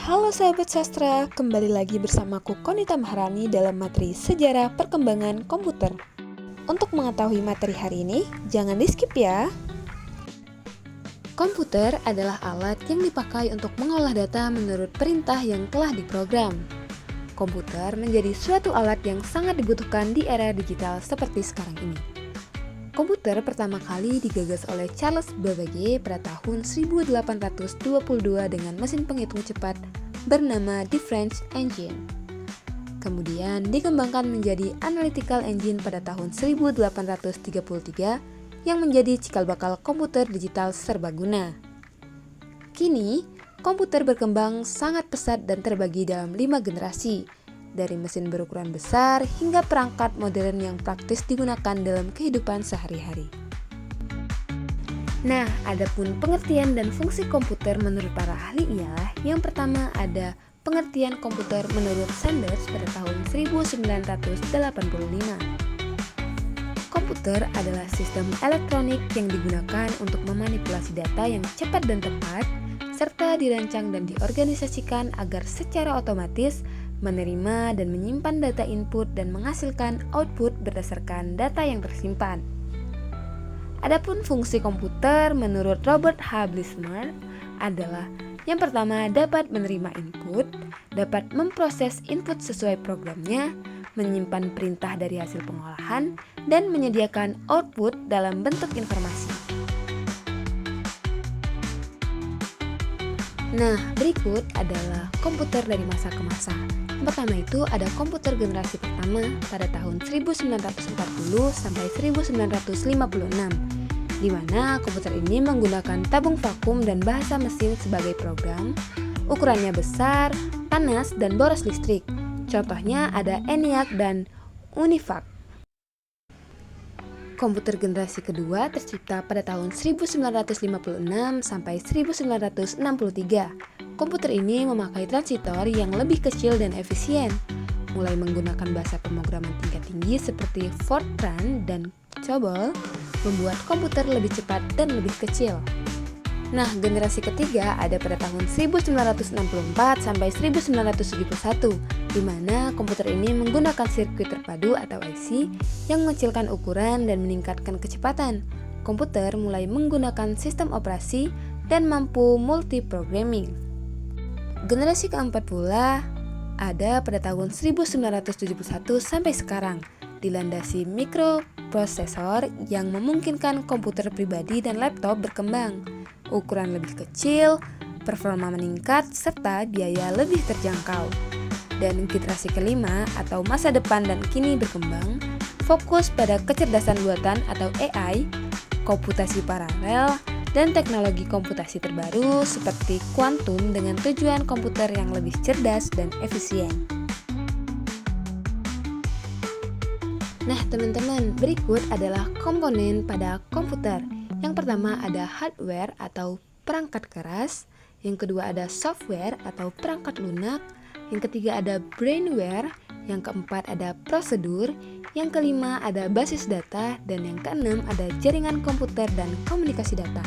Halo sahabat sastra, kembali lagi bersamaku Konita Maharani dalam materi Sejarah Perkembangan Komputer. Untuk mengetahui materi hari ini, jangan di-skip ya. Komputer adalah alat yang dipakai untuk mengolah data menurut perintah yang telah diprogram. Komputer menjadi suatu alat yang sangat dibutuhkan di era digital seperti sekarang ini. Komputer pertama kali digagas oleh Charles Babbage pada tahun 1822 dengan mesin penghitung cepat bernama The French Engine. Kemudian dikembangkan menjadi Analytical Engine pada tahun 1833 yang menjadi cikal bakal komputer digital serbaguna. Kini, komputer berkembang sangat pesat dan terbagi dalam 5 generasi, dari mesin berukuran besar hingga perangkat modern yang praktis digunakan dalam kehidupan sehari-hari. Nah, adapun pengertian dan fungsi komputer menurut para ahli ialah yang pertama ada pengertian komputer menurut Sanders pada tahun 1985. Komputer adalah sistem elektronik yang digunakan untuk memanipulasi data yang cepat dan tepat, serta dirancang dan diorganisasikan agar secara otomatis menerima dan menyimpan data input dan menghasilkan output berdasarkan data yang tersimpan. Adapun fungsi komputer menurut Robert H. Blismer adalah yang pertama dapat menerima input, dapat memproses input sesuai programnya, menyimpan perintah dari hasil pengolahan, dan menyediakan output dalam bentuk informasi. Nah, berikut adalah komputer dari masa ke masa. Yang pertama itu ada komputer generasi pertama pada tahun 1940 sampai 1956, di mana komputer ini menggunakan tabung vakum dan bahasa mesin sebagai program, ukurannya besar, panas, dan boros listrik. Contohnya ada ENIAC dan UNIVAC. Komputer generasi kedua tercipta pada tahun 1956 sampai 1963. Komputer ini memakai transistor yang lebih kecil dan efisien, mulai menggunakan bahasa pemrograman tingkat tinggi seperti Fortran dan COBOL, membuat komputer lebih cepat dan lebih kecil. Nah, generasi ketiga ada pada tahun 1964 sampai 1971, di mana komputer ini menggunakan sirkuit terpadu atau IC yang mengecilkan ukuran dan meningkatkan kecepatan. Komputer mulai menggunakan sistem operasi dan mampu multi-programming. Generasi keempat pula ada pada tahun 1971 sampai sekarang, dilandasi mikroprosesor yang memungkinkan komputer pribadi dan laptop berkembang. Ukuran lebih kecil, performa meningkat, serta biaya lebih terjangkau. Dan generasi kelima atau masa depan dan kini berkembang, fokus pada kecerdasan buatan atau AI, komputasi paralel, dan teknologi komputasi terbaru seperti kuantum dengan tujuan komputer yang lebih cerdas dan efisien. Nah teman-teman, berikut adalah komponen pada komputer. Yang pertama ada hardware atau perangkat keras, yang kedua ada software atau perangkat lunak, yang ketiga ada brainware, yang keempat ada prosedur, yang kelima ada basis data, dan yang keenam ada jaringan komputer dan komunikasi data.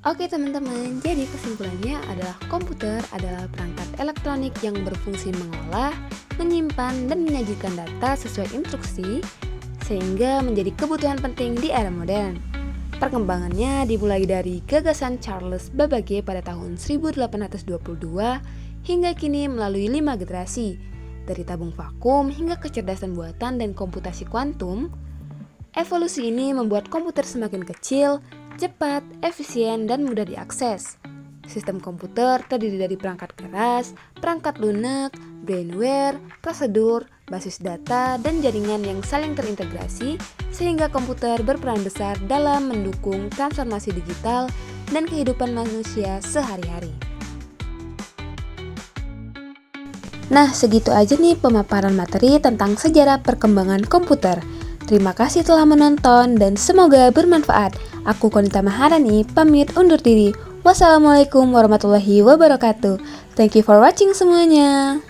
Oke teman-teman, jadi kesimpulannya adalah komputer adalah perangkat elektronik yang berfungsi mengolah, menyimpan, dan menyajikan data sesuai instruksi, sehingga menjadi kebutuhan penting di era modern. Perkembangannya dimulai dari gagasan Charles Babbage pada tahun 1822 hingga kini melalui 5 generasi, dari tabung vakum hingga kecerdasan buatan dan komputasi kuantum. Evolusi ini membuat komputer semakin kecil, cepat, efisien, dan mudah diakses. Sistem komputer terdiri dari perangkat keras, perangkat lunak, brainware, prosedur, basis data, dan jaringan yang saling terintegrasi, sehingga komputer berperan besar dalam mendukung transformasi digital dan kehidupan manusia sehari-hari. Nah, segitu aja nih pemaparan materi tentang sejarah perkembangan komputer. Terima kasih telah menonton dan semoga bermanfaat. Aku Konita Maharani, pamit undur diri. Wassalamualaikum warahmatullahi wabarakatuh. Thank you for watching semuanya.